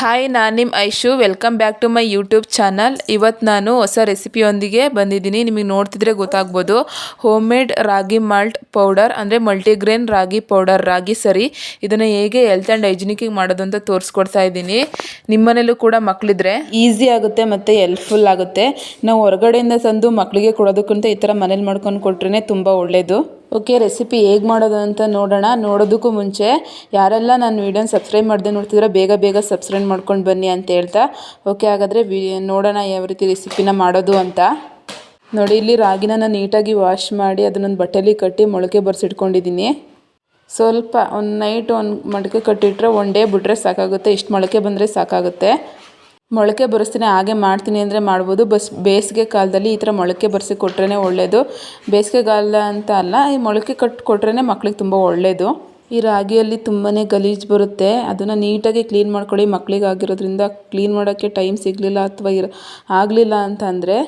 Hi, ನಾನು ನಿಮ್ಮ Aishu. Welcome back to my YouTube channel. ಇವತ್ತು ನಾನು ಹೊಸ ರೆಸಿಪಿಯೊಂದಿಗೆ ಬಂದಿದ್ದೀನಿ. ನಿಮಗೆ ನೋಡ್ತಿದ್ರೆ ಗೊತ್ತಾಗ್ಬೋದು. Home made ragi malt powder ಅಂದರೆ ಮಲ್ಟಿಗ್ರೇನ್ ರಾಗಿ ಪೌಡರ್, ರಾಗಿ ಸರಿ. ಇದನ್ನು ಹೇಗೆ ಹೆಲ್ತ್ ಆ್ಯಂಡ್ ಹೈಜಿನಿಕ್ಕಿಗೆ ಮಾಡೋದು ಅಂತ ತೋರಿಸ್ಕೊಡ್ತಾ ಇದ್ದೀನಿ. ನಿಮ್ಮನೇಲೂ ಕೂಡ ಮಕ್ಕಳಿದ್ರೆ ಈಸಿ ಆಗುತ್ತೆ ಮತ್ತು ಹೆಲ್ಪ್ಫುಲ್ ಆಗುತ್ತೆ. ನಾವು ಹೊರಗಡೆಯಿಂದ ತಂದು ಮಕ್ಕಳಿಗೆ ಕೊಡೋದಕ್ಕಿಂತ ಈ ಥರ ಮನೇಲಿ ಮಾಡ್ಕೊಂಡು ಕೊಟ್ರೇ ತುಂಬ ಒಳ್ಳೆಯದು. ಓಕೆ, ರೆಸಿಪಿ ಹೇಗೆ ಮಾಡೋದು ಅಂತ ನೋಡೋಣ. ನೋಡೋದಕ್ಕೂ ಮುಂಚೆ ಯಾರೆಲ್ಲ ನನ್ನ ವೀಡಿಯೋನ ಸಬ್ಸ್ಕ್ರೈಬ್ ಮಾಡದೆ ನೋಡ್ತಿದ್ರೆ ಬೇಗ ಸಬ್ಸ್ಕ್ರೈಬ್ ಮಾಡ್ಕೊಂಡು ಬನ್ನಿ ಅಂತ ಹೇಳ್ತಾ, ಓಕೆ ಹಾಗಾದರೆ ನೋಡೋಣ ಯಾವ ರೀತಿ ರೆಸಿಪಿನ ಮಾಡೋದು ಅಂತ. ನೋಡಿ, ಇಲ್ಲಿ ರಾಗಿನ ನಾನು ನೀಟಾಗಿ ವಾಶ್ ಮಾಡಿ ಅದನ್ನೊಂದು ಬಟ್ಟೆಲಿ ಕಟ್ಟಿ ಮೊಳಕೆ ಬರ್ಸಿಟ್ಕೊಂಡಿದ್ದೀನಿ. ಸ್ವಲ್ಪ ಒಂದು ನೈಟ್ ಒಂದು ಮಡಕೆ ಕಟ್ಟಿಟ್ರೆ ಒನ್ ಡೇ ಬಿಟ್ರೆ ಸಾಕಾಗುತ್ತೆ. ಇಷ್ಟು ಮೊಳಕೆ ಬಂದರೆ ಸಾಕಾಗುತ್ತೆ. ಮೊಳಕೆ ಬರೆಸ್ತೀನಿ, ಹಾಗೆ ಮಾಡ್ತೀನಿ ಅಂದರೆ ಮಾಡ್ಬೋದು. ಬೇಸಿಗೆ ಕಾಲದಲ್ಲಿ ಈ ಥರ ಮೊಳಕೆ ಬರೆಸಿ ಕೊಟ್ರೇ ಒಳ್ಳೆಯದು. ಬೇಸಿಗೆಗಾಲ ಅಂತ ಅಲ್ಲ, ಈ ಮೊಳಕೆ ಕೊಟ್ರೇ ಮಕ್ಳಿಗೆ ತುಂಬ ಒಳ್ಳೆಯದು. ಈ ರಾಗಿಯಲ್ಲಿ ತುಂಬಾ ಗಲೀಜು ಬರುತ್ತೆ. ಅದನ್ನು ನೀಟಾಗಿ ಕ್ಲೀನ್ ಮಾಡ್ಕೊಳ್ಳಿ. ಮಕ್ಳಿಗೆ ಆಗಿರೋದ್ರಿಂದ ಕ್ಲೀನ್ ಮಾಡೋಕ್ಕೆ ಟೈಮ್ ಸಿಗಲಿಲ್ಲ ಅಥವಾ ಆಗಲಿಲ್ಲ ಅಂತಂದರೆ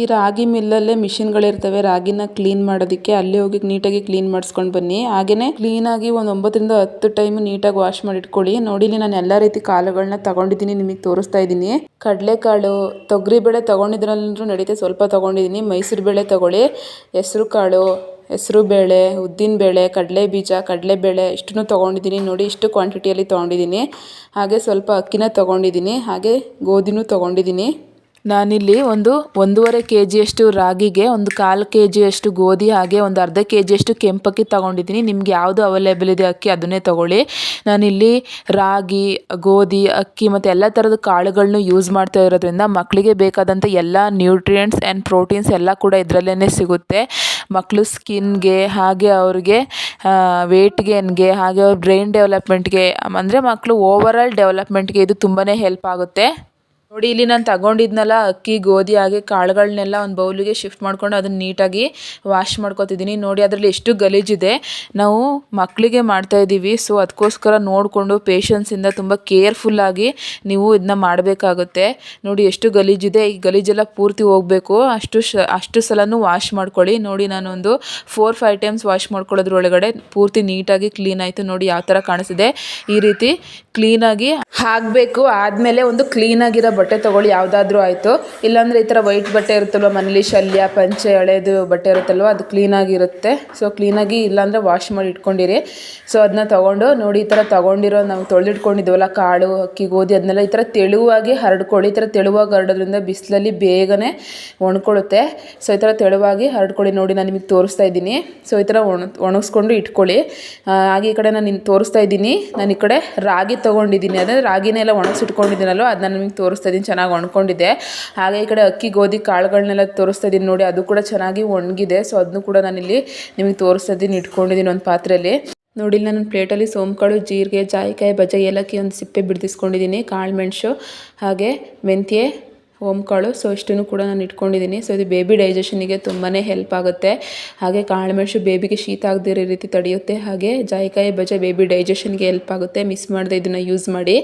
ಈ ರಾಗಿ ಮಿಲ್ಲಲ್ಲೇ ಮಿಷಿನ್ಗಳಿರ್ತವೆ ರಾಗಿನ ಕ್ಲೀನ್ ಮಾಡೋದಕ್ಕೆ. ಅಲ್ಲಿ ಹೋಗಿ ನೀಟಾಗಿ ಕ್ಲೀನ್ ಮಾಡಿಸ್ಕೊಂಡು ಬನ್ನಿ. ಹಾಗೆಯೇ ಕ್ಲೀನಾಗಿ ಒಂದು 9ರಿಂದ 10 ಟೈಮ್ ನೀಟಾಗಿ ವಾಶ್ ಮಾಡಿ ಇಟ್ಕೊಳ್ಳಿ. ನೋಡಿ, ನಾನು ಎಲ್ಲ ರೀತಿ ಕಾಳುಗಳನ್ನ ತಗೊಂಡಿದ್ದೀನಿ, ನಿಮಗೆ ತೋರಿಸ್ತಾ ಇದ್ದೀನಿ. ಕಡಲೆಕಾಳು, ತೊಗರಿಬೇಳೆ ತೊಗೊಂಡಿದ್ರಲ್ಲೂ ನಡೀತೆ, ಸ್ವಲ್ಪ ತೊಗೊಂಡಿದ್ದೀನಿ. ಮೈಸೂರು ಬೇಳೆ ತೊಗೊಳ್ಳಿ, ಹೆಸರು ಕಾಳು, ಹೆಸರುಬೇಳೆ, ಉದ್ದಿನಬೇಳೆ, ಕಡಲೆಬೀಜ, ಕಡಲೆಬೇಳೆ ಇಷ್ಟನ್ನು ತೊಗೊಂಡಿದ್ದೀನಿ. ನೋಡಿ, ಇಷ್ಟು ಕ್ವಾಂಟಿಟಿಯಲ್ಲಿ ತೊಗೊಂಡಿದ್ದೀನಿ. ಹಾಗೆ ಸ್ವಲ್ಪ ಅಕ್ಕಿನ ತೊಗೊಂಡಿದ್ದೀನಿ, ಹಾಗೆ ಗೋಧಿನೂ ತೊಗೊಂಡಿದ್ದೀನಿ. ನಾನಿಲ್ಲಿ 1.5 kg ರಾಗಿಗೆ 1/4 kg ಗೋಧಿ, ಹಾಗೆ ಒಂದು ಅರ್ಧ kg ಕೆಂಪಕ್ಕಿ ತೊಗೊಂಡಿದ್ದೀನಿ. ನಿಮ್ಗೆ ಯಾವುದು ಅವೈಲೇಬಲ್ ಇದೆ ಅಕ್ಕಿ ಅದನ್ನೇ ತೊಗೊಳ್ಳಿ. ನಾನಿಲ್ಲಿ ರಾಗಿ, ಗೋಧಿ, ಅಕ್ಕಿ ಮತ್ತು ಎಲ್ಲ ಥರದ ಕಾಳುಗಳನ್ನೂ ಯೂಸ್ ಮಾಡ್ತಾ ಇರೋದ್ರಿಂದ ಮಕ್ಕಳಿಗೆ ಬೇಕಾದಂಥ ಎಲ್ಲ ನ್ಯೂಟ್ರಿಯೆಂಟ್ಸ್ ಆ್ಯಂಡ್ ಪ್ರೋಟೀನ್ಸ್ ಎಲ್ಲ ಕೂಡ ಇದರಲ್ಲೇ ಸಿಗುತ್ತೆ. ಮಕ್ಕಳು ಸ್ಕಿನ್ಗೆ, ಹಾಗೆ ಅವ್ರಿಗೆ ವೇಟ್ ಗೇನ್ಗೆ, ಹಾಗೆ ಅವ್ರ ಬ್ರೈನ್ ಡೆವಲಪ್ಮೆಂಟ್ಗೆ, ಅಂದರೆ ಮಕ್ಕಳು ಓವರಾಲ್ ಡೆವಲಪ್ಮೆಂಟ್ಗೆ ಇದು ತುಂಬಾ ಹೆಲ್ಪ್ ಆಗುತ್ತೆ. ನೋಡಿ, ಇಲ್ಲಿ ನಾನು ತಗೊಂಡಿದ್ನಲ್ಲ ಅಕ್ಕಿ, ಗೋಧಿ ಹಾಗೆ ಕಾಳುಗಳನ್ನೆಲ್ಲ ಒಂದು ಬೌಲಿಗೆ ಶಿಫ್ಟ್ ಮಾಡ್ಕೊಂಡು ಅದನ್ನು ನೀಟಾಗಿ ವಾಶ್ ಮಾಡ್ಕೊತಿದ್ದೀನಿ. ನೋಡಿ, ಅದರಲ್ಲಿ ಎಷ್ಟು ಗಲೀಜಿದೆ. ನಾವು ಮಕ್ಕಳಿಗೆ ಮಾಡ್ತಾಯಿದ್ದೀವಿ, ಸೊ ಅದಕ್ಕೋಸ್ಕರ ನೋಡಿಕೊಂಡು ಪೇಷನ್ಸಿಂದ ತುಂಬ ಕೇರ್ಫುಲ್ಲಾಗಿ ನೀವು ಇದನ್ನ ಮಾಡಬೇಕಾಗುತ್ತೆ. ನೋಡಿ ಎಷ್ಟು ಗಲೀಜಿದೆ. ಈ ಗಲೀಜೆಲ್ಲ ಪೂರ್ತಿ ಹೋಗಬೇಕು. ಅಷ್ಟು ಸಲನೂ ವಾಶ್ ಮಾಡ್ಕೊಳ್ಳಿ. ನೋಡಿ, ನಾನೊಂದು 4-5 ಟೈಮ್ಸ್ ವಾಶ್ ಮಾಡ್ಕೊಳ್ಳೋದ್ರೊಳಗಡೆ ಪೂರ್ತಿ ನೀಟಾಗಿ ಕ್ಲೀನ್ ಆಯಿತು. ನೋಡಿ ಯಾವ ಥರ ಕಾಣಿಸಿದೆ. ಈ ರೀತಿ ಕ್ಲೀನಾಗಿ ಆಗಬೇಕು. ಆದಮೇಲೆ ಒಂದು ಕ್ಲೀನಾಗಿರೋ ಬಟ್ಟೆ ತೊಗೊಳ್ಳಿ, ಯಾವುದಾದ್ರೂ ಆಯಿತು. ಇಲ್ಲಾಂದರೆ ಈ ಥರ ವೈಟ್ ಬಟ್ಟೆ ಇರುತ್ತಲ್ವ ಮನೇಲಿ, ಶಲ್ಯ, ಪಂಚೆ, ಹಳೇದು ಬಟ್ಟೆ ಇರುತ್ತಲ್ವ, ಅದು ಕ್ಲೀನಾಗಿರುತ್ತೆ. ಸೊ ಕ್ಲೀನಾಗಿ ಇಲ್ಲಾಂದರೆ ವಾಶ್ ಮಾಡಿ ಇಟ್ಕೊಂಡಿರಿ. ಸೊ ಅದನ್ನ ತೊಗೊಂಡು ನೋಡಿ, ಈ ಥರ ತೊಗೊಂಡಿರೋ ನಾವು ತೊಳೆದಿಟ್ಕೊಂಡಿದ್ದೀವಲ್ಲ ಕಾಳು, ಅಕ್ಕಿ, ಗೋಧಿ, ಅದನ್ನೆಲ್ಲ ಈ ಥರ ತೆಳುವಾಗಿ ಹರಡ್ಕೊಳ್ಳಿ. ಈ ಥರ ತೆಳುವಾಗಿ ಹರಡೋದ್ರಿಂದ ಬಿಸಿಲಲ್ಲಿ ಬೇಗನೆ ಒಣಕೊಳ್ಳುತ್ತೆ. ಸೊ ಈ ಥರ ತೆಳುವಾಗಿ ಹರಡ್ಕೊಳ್ಳಿ. ನೋಡಿ, ನಾನು ನಿಮಗೆ ತೋರಿಸ್ತಾ ಇದ್ದೀನಿ. ಸೊ ಈ ಥರ ಒಣಗಿಸ್ಕೊಂಡು ಇಟ್ಕೊಳ್ಳಿ. ಹಾಗೆ ಈ ಕಡೆ ನಾನು ತೋರಿಸ್ತಾ ಇದ್ದೀನಿ. ನಾನು ಈ ಕಡೆ ರಾಗಿ ತೊಗೊಂಡಿದ್ದೀನಿ, ಅದೇ ರಾಗಿನೆಲ್ಲ ಒಣಗಿಸಿಟ್ಕೊಂಡಿದ್ದೀನಲ್ವ ಅದನ್ನ ನಿಮಗೆ ತೋರಿಸ್ತಾ ಇದ್ದೀನಿ. ಚೆನ್ನಾಗಿ ಒಣ್ಕೊಂಡಿದೆ. ಹಾಗೆ ಈ ಕಡೆ ಅಕ್ಕಿ, ಗೋಧಿ ಕಾಳುಗಳನ್ನೆಲ್ಲ ತೋರಿಸ್ತಾ ಇದ್ದೀನಿ. ನೋಡಿ, ಅದು ಕೂಡ ಚೆನ್ನಾಗಿ ಒಣಗಿದೆ. ಸೊ ಅದನ್ನು ಕೂಡ ನಾನಿಲ್ಲಿ ನಿಮಗೆ ತೋರಿಸ್ತಾ ಇದ್ದೀನಿ, ಇಟ್ಕೊಂಡಿದ್ದೀನಿ ಒಂದು ಪಾತ್ರೆಯಲ್ಲಿ. ನೋಡಿ, ನಾನು ಪ್ಲೇಟಲ್ಲಿ ಸೋಂಕಾಳು, ಜೀರಿಗೆ, ಜಾಯಿಕಾಯಿ, ಬಜೆ, ಏಲಕ್ಕಿ ಒಂದು ಸಿಪ್ಪೆ ಬಿಡಿಸ್ಕೊಂಡಿದ್ದೀನಿ, ಕಾಳು ಮೆಣಸು, ಹಾಗೆ ಮೆಂತ್ಯ, ಓಂಕಾಳು. ಸೊ ಇಷ್ಟನ್ನು ಕೂಡ ನಾನು ಇಟ್ಕೊಂಡಿದ್ದೀನಿ. ಸೊ ಇದು ಬೇಬಿ ಡೈಜೆಷನಿಗೆ ತುಂಬಾ ಹೆಲ್ಪ್ ಆಗುತ್ತೆ. ಹಾಗೆ ಕಾಳು ಮೆಣಸು ಬೇಬಿಗೆ ಶೀತ ಆಗದಿರೋ ರೀತಿ ತಡೆಯುತ್ತೆ. ಹಾಗೆ ಜಾಯಿಕಾಯಿ, ಬಜೆ ಬೇಬಿ ಡೈಜೆಷನ್ಗೆ ಹೆಲ್ಪ್ ಆಗುತ್ತೆ. ಮಿಸ್ ಮಾಡದೆ ಇದನ್ನು ಯೂಸ್ ಮಾಡಿ.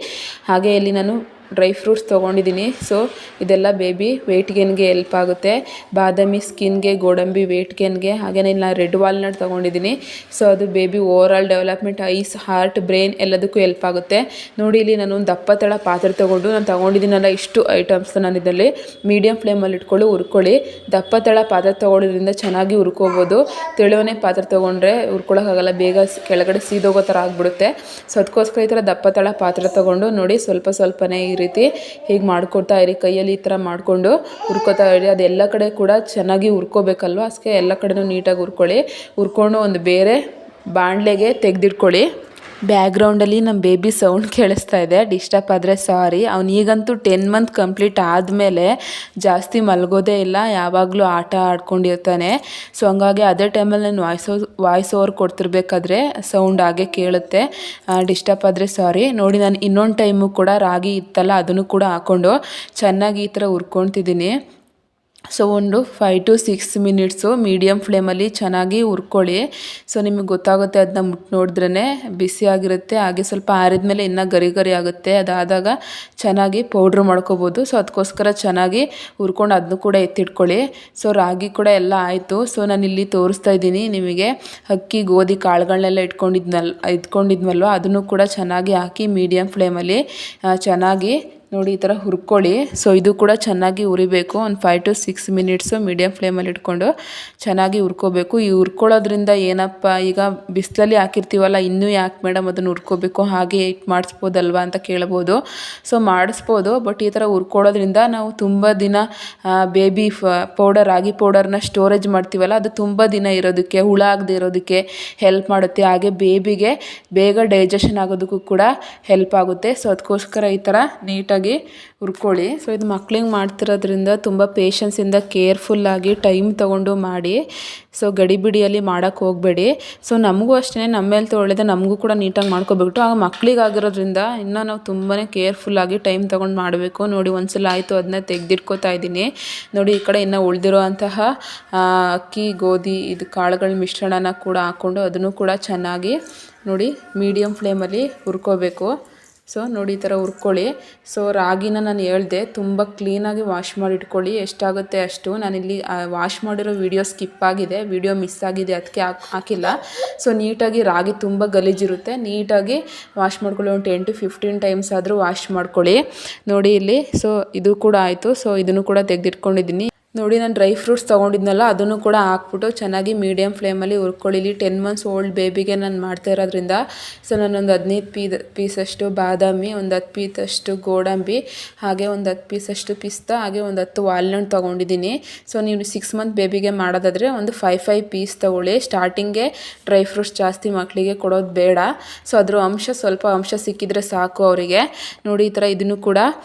ಹಾಗೆ ಇಲ್ಲಿ ನಾನು ಡ್ರೈ ಫ್ರೂಟ್ಸ್ ತೊಗೊಂಡಿದ್ದೀನಿ. ಸೊ ಇದೆಲ್ಲ ಬೇಬಿ ವೆಯ್ಟ್ ಗೇನ್ಗೆ ಹೆಲ್ಪ್ ಆಗುತ್ತೆ. ಬಾದಾಮಿ ಸ್ಕಿನ್ಗೆ, ಗೋಡಂಬಿ ವೆಯ್ಟ್ ಗೇನ್ಗೆ. ಹಾಗೆಯೇ ನಾನು ರೆಡ್ ವಾಲ್ನಟ್ ತೊಗೊಂಡಿದ್ದೀನಿ. ಸೊ ಅದು baby overall development, ice, heart, brain ಎಲ್ಲದಕ್ಕೂ ಹೆಲ್ಪ್ ಆಗುತ್ತೆ. ನೋಡಿ, ಇಲ್ಲಿ ನಾನು ಒಂದು ದಪ್ಪ ತಳ ಪಾತ್ರೆ ನಾನು ತೊಗೊಂಡಿದ್ದೀನಲ್ಲ ಇಷ್ಟು ಐಟಮ್ಸ್. ನಾನು ಇದರಲ್ಲಿ ಮೀಡಿಯಮ್ ಫ್ಲೇಮಲ್ಲಿ ಇಟ್ಕೊಳ್ಳಿ, ಹುರ್ಕೊಳ್ಳಿ. ದಪ್ಪ ತಳ ಪಾತ್ರೆ ತೊಗೊಳ್ಳೋದ್ರಿಂದ ಚೆನ್ನಾಗಿ ಹುರ್ಕೋಬೋದು. ತೆಳುವನೇ ಪಾತ್ರೆ ತೊಗೊಂಡ್ರೆ ಹುರ್ಕೊಳ್ಳೋಕ್ಕಾಗಲ್ಲ, ಬೇಗ ಕೆಳಗಡೆ ಸೀದೋಗೋ ಥರ ಆಗಿಬಿಡುತ್ತೆ. ಸೊ ಅದಕ್ಕೋಸ್ಕರ ಈ ಥರ ದಪ್ಪ ತಳ ಪಾತ್ರೆ ತೊಗೊಂಡು ನೋಡಿ, ಸ್ವಲ್ಪನೇ ಈ ರೀತಿ ಹೀಗೆ ಮಾಡ್ಕೊಳ್ತಾ ಇರಿ. ಕೈಯಲ್ಲಿ ಈ ಥರ ಮಾಡಿಕೊಂಡು ಹುರ್ಕೋತಾ ಇರಿ. ಅದೆಲ್ಲ ಕಡೆ ಕೂಡ ಚೆನ್ನಾಗಿ ಹುರ್ಕೋಬೇಕಲ್ವ, ಅದಕ್ಕೆ ಎಲ್ಲ ಕಡೆನೂ ನೀಟಾಗಿ ಹುರ್ಕೊಂಡು ಒಂದು ಬೇರೆ ಬಾಣಲೆಗೆ ತೆಗೆದಿಟ್ಕೊಳ್ಳಿ. ಬ್ಯಾಕ್ಗ್ರೌಂಡಲ್ಲಿ ನಮ್ಮ ಬೇಬಿ ಸೌಂಡ್ ಕೇಳಿಸ್ತಾ ಇದೆ, ಡಿಸ್ಟರ್ಬ್ ಆದರೆ ಸಾರಿ. ಈಗಂತೂ 10 ಮಂತ್ ಕಂಪ್ಲೀಟ್ ಆದಮೇಲೆ ಜಾಸ್ತಿ ಮಲಗೋದೇ ಇಲ್ಲ, ಯಾವಾಗಲೂ ಆಟ ಆಡ್ಕೊಂಡಿರ್ತಾನೆ. ಸೊ ಹಂಗಾಗಿ ಅದೇ ಟೈಮಲ್ಲಿ ನಾನು ವಾಯ್ಸ್ ಓವರ್ ಕೊಡ್ತಿರ್ಬೇಕಾದ್ರೆ ಸೌಂಡ್ ಹಾಗೆ ಕೇಳುತ್ತೆ. ಡಿಸ್ಟರ್ಬ್ ಆದರೆ ಸಾರಿ. ನೋಡಿ, ನಾನು ಇನ್ನೊಂದು ಟೈಮು ಕೂಡ ರಾಗಿ ಇತ್ತಲ್ಲ ಅದನ್ನು ಕೂಡ ಹಾಕ್ಕೊಂಡು ಚೆನ್ನಾಗಿ ಈ ಥರ ಹುರ್ಕೊತಿದ್ದೀನಿ. ಸೊ ಒಂದು 5 to 6 ಮಿನಿಟ್ಸು ಮೀಡಿಯಮ್ ಫ್ಲೇಮಲ್ಲಿ ಚೆನ್ನಾಗಿ ಹುರ್ಕೊಳ್ಳಿ. ಸೊ ನಿಮಗೆ ಗೊತ್ತಾಗುತ್ತೆ, ಅದನ್ನ ಮುಟ್ಟು ನೋಡಿದ್ರೇ ಬಿಸಿಯಾಗಿರುತ್ತೆ. ಹಾಗೆ ಸ್ವಲ್ಪ ಆರಿದ ಮೇಲೆ ಇನ್ನೂ ಗರಿ ಗರಿ ಆಗುತ್ತೆ. ಅದಾದಾಗ ಚೆನ್ನಾಗಿ ಪೌಡ್ರ್ ಮಾಡ್ಕೋಬೋದು. ಸೊ ಅದಕ್ಕೋಸ್ಕರ ಚೆನ್ನಾಗಿ ಹುರ್ಕೊಂಡು ಅದನ್ನು ಕೂಡ ಎತ್ತಿಟ್ಕೊಳ್ಳಿ. ಸೊ ರಾಗಿ ಕೂಡ ಎಲ್ಲ ಆಯಿತು. ಸೊ ನಾನಿಲ್ಲಿ ತೋರಿಸ್ತಾ ಇದ್ದೀನಿ ನಿಮಗೆ ಅಕ್ಕಿ ಗೋಧಿ ಕಾಳುಗಳನ್ನೆಲ್ಲ ಇಟ್ಕೊಂಡಿದ್ವಲ್ವ, ಅದನ್ನು ಕೂಡ ಚೆನ್ನಾಗಿ ಹಾಕಿ ಮೀಡಿಯಮ್ ಫ್ಲೇಮಲ್ಲಿ ಚೆನ್ನಾಗಿ ನೋಡಿ ಈ ಥರ ಹುರ್ಕೊಳ್ಳಿ. ಸೊ ಇದು ಕೂಡ ಚೆನ್ನಾಗಿ ಹುರಿಬೇಕು. ಒಂದು 5 to 6 ಮಿನಿಟ್ಸು ಮೀಡಿಯಮ್ ಫ್ಲೇಮಲ್ಲಿ ಇಟ್ಕೊಂಡು ಚೆನ್ನಾಗಿ ಹುರ್ಕೋಬೇಕು. ಈ ಹುರ್ಕೊಳ್ಳೋದ್ರಿಂದ ಏನಪ್ಪ, ಈಗ ಬಿಸಿಲಲ್ಲಿ ಹಾಕಿರ್ತೀವಲ್ಲ, ಇನ್ನೂ ಯಾಕೆ ಮೇಡಮ್ ಅದನ್ನು ಹುರ್ಕೋಬೇಕು, ಹಾಗೆ ಇಟ್ಟು ಮಾಡಿಸ್ಬೋದಲ್ವ ಅಂತ ಕೇಳ್ಬೋದು. ಸೊ ಮಾಡಿಸ್ಬೋದು, ಬಟ್ ಈ ಥರ ಹುರ್ಕೊಳ್ಳೋದ್ರಿಂದ ನಾವು ತುಂಬ ದಿನ ಬೇಬಿ ಪೌಡರ್ ರಾಗಿ ಪೌಡರ್ನ ಸ್ಟೋರೇಜ್ ಮಾಡ್ತೀವಲ್ಲ, ಅದು ತುಂಬ ದಿನ ಇರೋದಕ್ಕೆ, ಹುಳ ಆಗದೆ ಇರೋದಕ್ಕೆ ಹೆಲ್ಪ್ ಮಾಡುತ್ತೆ. ಹಾಗೆ ಬೇಬಿಗೆ ಬೇಗ ಡೈಜೆಷನ್ ಆಗೋದಕ್ಕೂ ಕೂಡ ಹೆಲ್ಪ್ ಆಗುತ್ತೆ. ಸೊ ಅದಕ್ಕೋಸ್ಕರ ಈ ಥರ ನೀಟಾಗಿ ಹುರ್ಕೊಳ್ಳಿ. ಸೊ ಇದು ಮಕ್ಳಿಗೆ ಮಾಡ್ತಿರೋದ್ರಿಂದ ತುಂಬ ಪೇಷನ್ಸಿಂದ ಕೇರ್ಫುಲ್ಲಾಗಿ ಟೈಮ್ ತೊಗೊಂಡು ಮಾಡಿ. ಸೊ ಗಡಿಬಿಡಿಯಲ್ಲಿ ಮಾಡೋಕ್ಕೆ ಹೋಗಬೇಡಿ. ಸೊ ನಮಗೂ ಅಷ್ಟೇ, ನಮ್ಮ ಮೇಲೆ ತೊಗೊಳ್ಳೋದೆ ನಮಗೂ ಕೂಡ ನೀಟಾಗಿ ಮಾಡ್ಕೋಬೇಕು. ಆಗ ಮಕ್ಳಿಗಾಗಿರೋದ್ರಿಂದ ಇನ್ನೂ ನಾವು ತುಂಬಾ ಕೇರ್ಫುಲ್ಲಾಗಿ ಟೈಮ್ ತೊಗೊಂಡು ಮಾಡಬೇಕು. ನೋಡಿ ಒಂದ್ಸಲ ಆಯಿತು, ಅದನ್ನ ತೆಗೆದಿಟ್ಕೋತಾ ಇದ್ದೀನಿ. ನೋಡಿ ಈ ಕಡೆ ಇನ್ನೂ ಉಳಿದಿರೋ ಅಂತಹ ಅಕ್ಕಿ ಗೋಧಿ ಇದು ಕಾಳುಗಳ ಮಿಶ್ರಣನ ಕೂಡ ಹಾಕ್ಕೊಂಡು ಅದನ್ನು ಕೂಡ ಚೆನ್ನಾಗಿ ನೋಡಿ ಮೀಡಿಯಮ್ ಫ್ಲೇಮಲ್ಲಿ ಹುರ್ಕೋಬೇಕು. ಸೊ ನೋಡಿ ಈ ಥರ ಹುರ್ಕೊಳ್ಳಿ. ಸೊ ರಾಗಿನ ನಾನು ಹೇಳಿದೆ ತುಂಬ ಕ್ಲೀನಾಗಿ ವಾಶ್ ಮಾಡಿ ಇಟ್ಕೊಳ್ಳಿ, ಎಷ್ಟಾಗುತ್ತೆ ಅಷ್ಟು. ನಾನಿಲ್ಲಿ ವಾಶ್ ಮಾಡಿರೋ ವಿಡಿಯೋ ಸ್ಕಿಪ್ ಆಗಿದೆ, ವಿಡಿಯೋ ಮಿಸ್ ಆಗಿದೆ, ಅದಕ್ಕೆ ಹಾಕಿಲ್ಲ. ಸೊ ನೀಟಾಗಿ ರಾಗಿ ತುಂಬ ಗಲೀಜಿರುತ್ತೆ, ನೀಟಾಗಿ ವಾಶ್ ಮಾಡ್ಕೊಳ್ಳಿ. ಒಂದು 10 to 15 ಟೈಮ್ಸ್ ಆದರೂ ವಾಶ್ ಮಾಡ್ಕೊಳ್ಳಿ. ನೋಡಿ ಇಲ್ಲಿ ಸೊ ಇದು ಕೂಡ ಆಯಿತು. ಸೊ ಇದನ್ನು ಕೂಡ ತೆಗೆದಿಟ್ಕೊಂಡಿದ್ದೀನಿ. ನೋಡಿ ನಾನು ಡ್ರೈ ಫ್ರೂಟ್ಸ್ ತೊಗೊಂಡಿದ್ನಲ್ಲ, ಅದನ್ನು ಕೂಡ ಹಾಕ್ಬಿಟ್ಟು ಚೆನ್ನಾಗಿ ಮೀಡಿಯಮ್ ಫ್ಲೇಮಲ್ಲಿ ಹುರ್ಕೊಳ್ಳಿ. ಇಲ್ಲಿ 10 months ಓಲ್ಡ್ ಬೇಬಿಗೆ ನಾನು ಮಾಡ್ತಾ ಇರೋದ್ರಿಂದ ಸೊ ನಾನೊಂದು 15 ಪೀಸಷ್ಟು ಬಾದಾಮಿ, ಒಂದು 10 ಪೀಸಷ್ಟು ಗೋಡಂಬಿ, ಹಾಗೆ ಒಂದು 10 ಪೀಸಷ್ಟು ಪಿಸ್ತಾ, ಹಾಗೆ ಒಂದು 10 ವಾಲ್ನಟ್ ತೊಗೊಂಡಿದ್ದೀನಿ. ಸೊ ನೀವು 6 month ಬೇಬಿಗೆ ಮಾಡೋದಾದರೆ ಒಂದು 5 ಪೀಸ್ ತೊಗೊಳ್ಳಿ. ಸ್ಟಾರ್ಟಿಂಗ್ಗೆ ಡ್ರೈ ಫ್ರೂಟ್ಸ್ ಜಾಸ್ತಿ ಮಕ್ಕಳಿಗೆ ಕೊಡೋದು ಬೇಡ. ಸೊ ಅದ್ರ ಸ್ವಲ್ಪ ಅಂಶ ಸಿಕ್ಕಿದರೆ ಸಾಕು ಅವರಿಗೆ. ನೋಡಿ ಈ ಥರ ಇದನ್ನು ಕೂಡ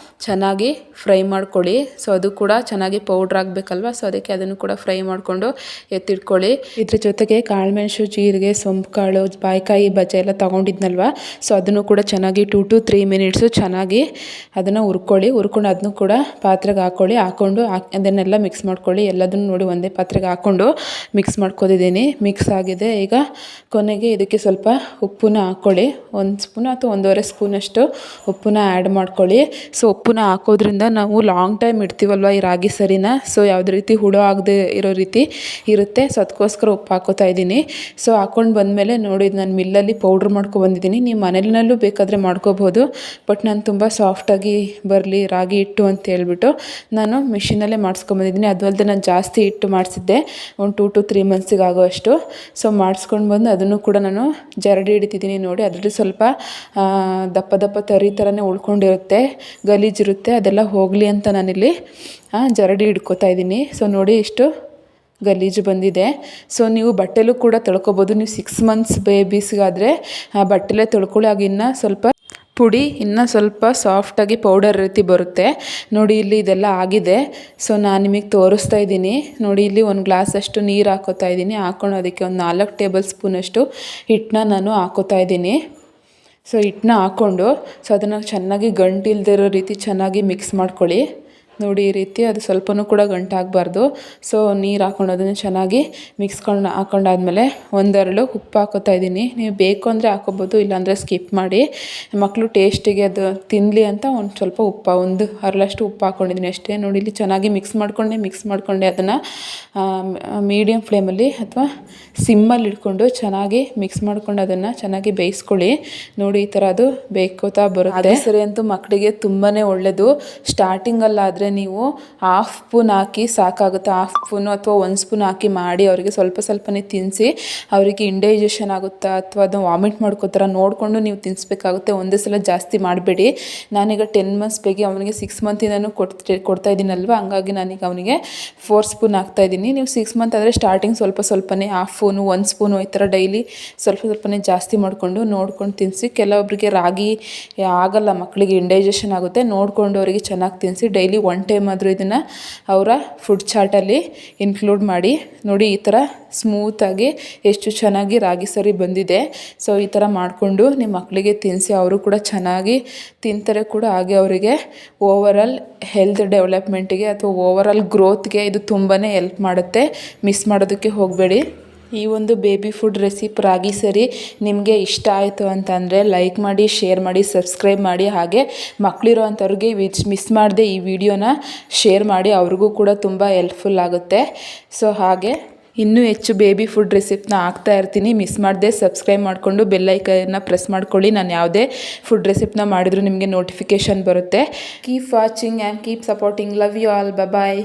ಚೆನ್ನಾಗಿ ಫ್ರೈ ಮಾಡ್ಕೊಳ್ಳಿ. ಸೊ ಅದು ಕೂಡ ಚೆನ್ನಾಗಿ ಪೌಡ್ರ್ ಆಗಬೇಕಲ್ವ, ಸೊ ಅದಕ್ಕೆ ಅದನ್ನು ಕೂಡ ಫ್ರೈ ಮಾಡಿಕೊಂಡು ಎತ್ತಿಟ್ಕೊಳ್ಳಿ. ಇದ್ರ ಜೊತೆಗೆ ಕಾಳುಮೆಣಸು, ಜೀರಿಗೆ, ಸೊಂಪು ಕಾಳು, ಬಾಯಿಕಾಯಿ ಬಜ್ಜೆ ಎಲ್ಲ ತೊಗೊಂಡಿದ್ನಲ್ವ, ಸೊ ಅದನ್ನು ಕೂಡ ಚೆನ್ನಾಗಿ 2 to 3 ಮಿನಿಟ್ಸು ಚೆನ್ನಾಗಿ ಅದನ್ನು ಹುರ್ಕೊಳ್ಳಿ. ಹುರ್ಕೊಂಡು ಅದನ್ನು ಕೂಡ ಪಾತ್ರೆಗೆ ಹಾಕ್ಕೊಂಡು ಅದನ್ನೆಲ್ಲ ಮಿಕ್ಸ್ ಮಾಡ್ಕೊಳ್ಳಿ. ಎಲ್ಲದನ್ನು ನೋಡಿ ಒಂದೇ ಪಾತ್ರೆಗೆ ಹಾಕ್ಕೊಂಡು ಮಿಕ್ಸ್ ಮಾಡ್ಕೊತಿದ್ದೀನಿ. ಮಿಕ್ಸ್ ಆಗಿದೆ. ಈಗ ಕೊನೆಗೆ ಇದಕ್ಕೆ ಸ್ವಲ್ಪ ಉಪ್ಪನ್ನ ಹಾಕ್ಕೊಳ್ಳಿ. 1 ಸ್ಪೂನ್ ಅಥವಾ 1.5 ಸ್ಪೂನಷ್ಟು ಉಪ್ಪನ್ನ ಆ್ಯಡ್ ಮಾಡ್ಕೊಳ್ಳಿ. ಸೊ ಉಪ್ಪನ್ನ ಹಾಕೋದ್ರಿಂದ ನಾವು ಲಾಂಗ್ ಟೈಮ್ ಇಡ್ತೀವಲ್ವ ಈ ರಾಗಿ ಸರಿನ, ಸೊ ಯಾವುದೇ ರೀತಿ ಹುಳ ಆಗದೆ ಇರೋ ರೀತಿ ಇರುತ್ತೆ. ಸೊ ಅದಕ್ಕೋಸ್ಕರ ಉಪ್ಪು ಹಾಕೋತಾ ಇದ್ದೀನಿ. ಸೊ ಹಾಕ್ಕೊಂಡು ಬಂದಮೇಲೆ ನೋಡಿ ನಾನು ಮಿಲ್ಲಲ್ಲಿ ಪೌಡ್ರ್ ಮಾಡ್ಕೊಬಂದಿದ್ದೀನಿ. ನೀವು ಮನೆಯಲ್ಲೂ ಬೇಕಾದರೆ ಮಾಡ್ಕೋಬೋದು, ಬಟ್ ನಾನು ತುಂಬ ಸಾಫ್ಟಾಗಿ ಬರಲಿ ರಾಗಿ ಹಿಟ್ಟು ಅಂತ ಹೇಳ್ಬಿಟ್ಟು ನಾನು ಮಿಷಿನಲ್ಲೇ ಮಾಡಿಸ್ಕೊಂಬಂದಿದ್ದೀನಿ. ಅದು ಅಲ್ಲದೆ ನಾನು ಜಾಸ್ತಿ ಹಿಟ್ಟು ಮಾಡಿಸಿದ್ದೆ, ಒಂದು 2 to 3 ಮಂತ್ಸಿಗೆ ಆಗೋಷ್ಟು. ಸೊ ಮಾಡಿಸ್ಕೊಂಡು ಬಂದು ಅದನ್ನು ಕೂಡ ನಾನು ಜರಡಿ ಹಿಡಿತಿದ್ದೀನಿ. ನೋಡಿ ಅದರಲ್ಲಿ ಸ್ವಲ್ಪ ದಪ್ಪ ದಪ್ಪ ತರಿ ಥರನೇ ಉಳ್ಕೊಂಡಿರುತ್ತೆ, ಗಲೀಜಿರುತ್ತೆ, ಅದೆಲ್ಲ ಹೋಗಲಿ ಅಂತ ನಾನಿಲ್ಲಿ ಜರಡಿ ಹಿಡ್ಕೊತಾ ಇದ್ದೀನಿ. ಸೊ ನೋಡಿ ಇಷ್ಟು ಗಲೀಜು ಬಂದಿದೆ. ಸೊ ನೀವು ಬಟ್ಟೆಲೂ ಕೂಡ ತೊಳ್ಕೊಬೋದು. ನೀವು 6 months ಬೇಬೀಸ್ಗಾದರೆ ಬಟ್ಟೆಲೇ ತೊಳ್ಕೊಳ್ಳಿ. ಆಗ ಇನ್ನೂ ಸ್ವಲ್ಪ ಪುಡಿ ಇನ್ನೂ ಸ್ವಲ್ಪ ಸಾಫ್ಟಾಗಿ ಪೌಡರ್ ರೀತಿ ಬರುತ್ತೆ. ನೋಡಿ ಇಲ್ಲಿ ಇದೆಲ್ಲ ಆಗಿದೆ. ಸೊ ನಾನು ನಿಮಗೆ ತೋರಿಸ್ತಾ ಇದ್ದೀನಿ. ನೋಡಿ ಇಲ್ಲಿ 1 ಗ್ಲಾಸಷ್ಟು ನೀರು ಹಾಕೋತಾ ಇದ್ದೀನಿ. ಹಾಕ್ಕೊಂಡು ಅದಕ್ಕೆ ಒಂದು 4 ಟೇಬಲ್ ಸ್ಪೂನಷ್ಟು ಹಿಟ್ಟನ್ನ ನಾನು ಹಾಕೋತಾ ಇದ್ದೀನಿ. ಸೊ ಹಿಟ್ಟನ್ನ ಹಾಕ್ಕೊಂಡು ಸೊ ಅದನ್ನು ಚೆನ್ನಾಗಿ ಗಂಟಿಲ್ದಿರೋ ರೀತಿ ಚೆನ್ನಾಗಿ ಮಿಕ್ಸ್ ಮಾಡ್ಕೊಳ್ಳಿ. ನೋಡಿ ಈ ರೀತಿ ಅದು ಸ್ವಲ್ಪನೂ ಕೂಡ ಗಂಟಾಗಬಾರ್ದು. ಸೊ ನೀರು ಹಾಕ್ಕೊಂಡು ಅದನ್ನು ಚೆನ್ನಾಗಿ ಹಾಕೊಂಡಾದ್ಮೇಲೆ 1 ಹರಳು ಉಪ್ಪು ಹಾಕೋತಾ ಇದ್ದೀನಿ. ನೀವು ಬೇಕು ಅಂದರೆ ಹಾಕೋಬೋದು, ಇಲ್ಲಾಂದರೆ ಸ್ಕಿಪ್ ಮಾಡಿ. ಮಕ್ಕಳು ಟೇಸ್ಟಿಗೆ ಅದು ತಿನ್ನಲಿ ಅಂತ ಒಂದು ಸ್ವಲ್ಪ ಉಪ್ಪು 1 ಹರಳಷ್ಟು ಉಪ್ಪು ಹಾಕ್ಕೊಂಡಿದ್ದೀನಿ ಅಷ್ಟೇ. ನೋಡಿ ಇಲ್ಲಿ ಚೆನ್ನಾಗಿ ಮಿಕ್ಸ್ ಮಾಡ್ಕೊಂಡೆ ಅದನ್ನು ಮೀಡಿಯಮ್ ಫ್ಲೇಮಲ್ಲಿ ಅಥವಾ ಸಿಮ್ಮಲ್ಲಿ ಇಟ್ಕೊಂಡು ಚೆನ್ನಾಗಿ ಮಿಕ್ಸ್ ಮಾಡ್ಕೊಂಡು ಅದನ್ನು ಚೆನ್ನಾಗಿ ಬೇಯಿಸ್ಕೊಳ್ಳಿ. ನೋಡಿ ಈ ಥರ ಅದು ಬೇಯ್ಕೋತಾ ಬರುತ್ತೆ. ಅದೇ ಸರಿ ಅಂತೂ ಮಕ್ಕಳಿಗೆ ತುಂಬಾ ಒಳ್ಳೆಯದು. ಸ್ಟಾರ್ಟಿಂಗಲ್ಲಾದರೆ ನೀವು 1/2 ಸ್ಪೂನ್ ಹಾಕಿ ಸಾಕಾಗುತ್ತೆ. 1/2 ಸ್ಪೂನು ಅಥವಾ 1 ಸ್ಪೂನ್ ಹಾಕಿ ಮಾಡಿ ಅವರಿಗೆ ಸ್ವಲ್ಪನೇ ತಿನ್ನಿಸಿ. ಅವರಿಗೆ ಇಂಡೈಜೆಷನ್ ಆಗುತ್ತಾ ಅಥವಾ ಅದನ್ನು ವಾಮಿಟ್ ಮಾಡ್ಕೋತಾರ ನೋಡಿಕೊಂಡು ನೀವು ತಿನ್ನಿಸ್ಬೇಕಾಗುತ್ತೆ. ಒಂದೇ ಸಲ ಜಾಸ್ತಿ ಮಾಡಬೇಡಿ. ನಾನೀಗ 10 months ಬೇಗ ಅವನಿಗೆ 6 monthದಿಂದನೂ ಕೊಡ್ತಾ ಇದ್ದೀನಲ್ವ, ಹಂಗಾಗಿ ನಾನೀಗ ಅವನಿಗೆ 4 ಸ್ಪೂನ್ ಹಾಕ್ತಾಯಿದ್ದೀನಿ. ನೀವು 6 month ಆದರೆ ಸ್ಟಾರ್ಟಿಂಗ್ ಸ್ವಲ್ಪನೇ 1/2 ಸ್ಪೂನು 1 ಸ್ಪೂನು ಈ ಥರ ಡೈಲಿ ಸ್ವಲ್ಪನೇ ಜಾಸ್ತಿ ನೋಡ್ಕೊಂಡು ತಿನ್ನಿಸಿ. ಕೆಲವೊಬ್ಬರಿಗೆ ರಾಗಿ ಆಗಲ್ಲ, ಮಕ್ಕಳಿಗೆ ಇಂಡೈಜೆಷನ್ ಆಗುತ್ತೆ, ನೋಡಿಕೊಂಡು ಅವರಿಗೆ ಚೆನ್ನಾಗಿ ತಿನ್ನಿಸಿ. ಡೈಲಿ ಒನ್ ಟೈಮ್ ಆದರೂ ಇದನ್ನು ಅವರ ಫುಡ್ ಚಾರ್ಟಲ್ಲಿ ಇನ್ಕ್ಲೂಡ್ ಮಾಡಿ. ನೋಡಿ ಈ ಥರ ಸ್ಮೂತಾಗಿ ಎಷ್ಟು ಚೆನ್ನಾಗಿ ರಾಗಿ ಸರಿ ಬಂದಿದೆ. ಸೊ ಈ ಥರ ಮಾಡಿಕೊಂಡು ನಿಮ್ಮ ಮಕ್ಕಳಿಗೆ ತಿನ್ನಿಸಿ, ಅವರು ಕೂಡ ಚೆನ್ನಾಗಿ ತಿಂತಾರೆ ಕೂಡ. ಹಾಗೆ ಅವರಿಗೆ ಓವರಾಲ್ ಹೆಲ್ತ್ ಡೆವಲಪ್ಮೆಂಟಿಗೆ ಅಥವಾ ಓವರಾಲ್ ಗ್ರೋತ್ಗೆ ಇದು ತುಂಬಾ ಹೆಲ್ಪ್ ಮಾಡುತ್ತೆ. ಮಿಸ್ ಮಾಡೋದಕ್ಕೆ ಹೋಗಬೇಡಿ. ಈ ಒಂದು ಬೇಬಿ ಫುಡ್ ರೆಸಿಪಿ ರಾಗಿ ಸರಿ ನಿಮಗೆ ಇಷ್ಟ ಆಯಿತು ಅಂತಂದರೆ ಲೈಕ್ ಮಾಡಿ, ಶೇರ್ ಮಾಡಿ, ಸಬ್ಸ್ಕ್ರೈಬ್ ಮಾಡಿ. ಹಾಗೆ ಮಕ್ಕಳಿರೋ ಅಂಥವ್ರಿಗೆ ಮಿಸ್ ಮಾಡದೆ ಈ ವಿಡಿಯೋನ ಶೇರ್ ಮಾಡಿ, ಅವ್ರಿಗೂ ಕೂಡ ತುಂಬ ಹೆಲ್ಪ್ಫುಲ್ ಆಗುತ್ತೆ. ಸೊ ಹಾಗೆ ಇನ್ನೂ ಹೆಚ್ಚು ಬೇಬಿ ಫುಡ್ ರೆಸಿಪಿನ ಹಾಕ್ತಾ ಇರ್ತೀನಿ. ಮಿಸ್ ಮಾಡದೆ ಸಬ್ಸ್ಕ್ರೈಬ್ ಮಾಡಿಕೊಂಡು ಬೆಲ್ಲೈಕನ್ನ ಪ್ರೆಸ್ ಮಾಡ್ಕೊಳ್ಳಿ. ನಾನು ಯಾವುದೇ ಫುಡ್ ರೆಸಿಪಿನ ಮಾಡಿದ್ರು ನಿಮಗೆ ನೋಟಿಫಿಕೇಷನ್ ಬರುತ್ತೆ. Keep watching and keep supporting. Love you all. Bye.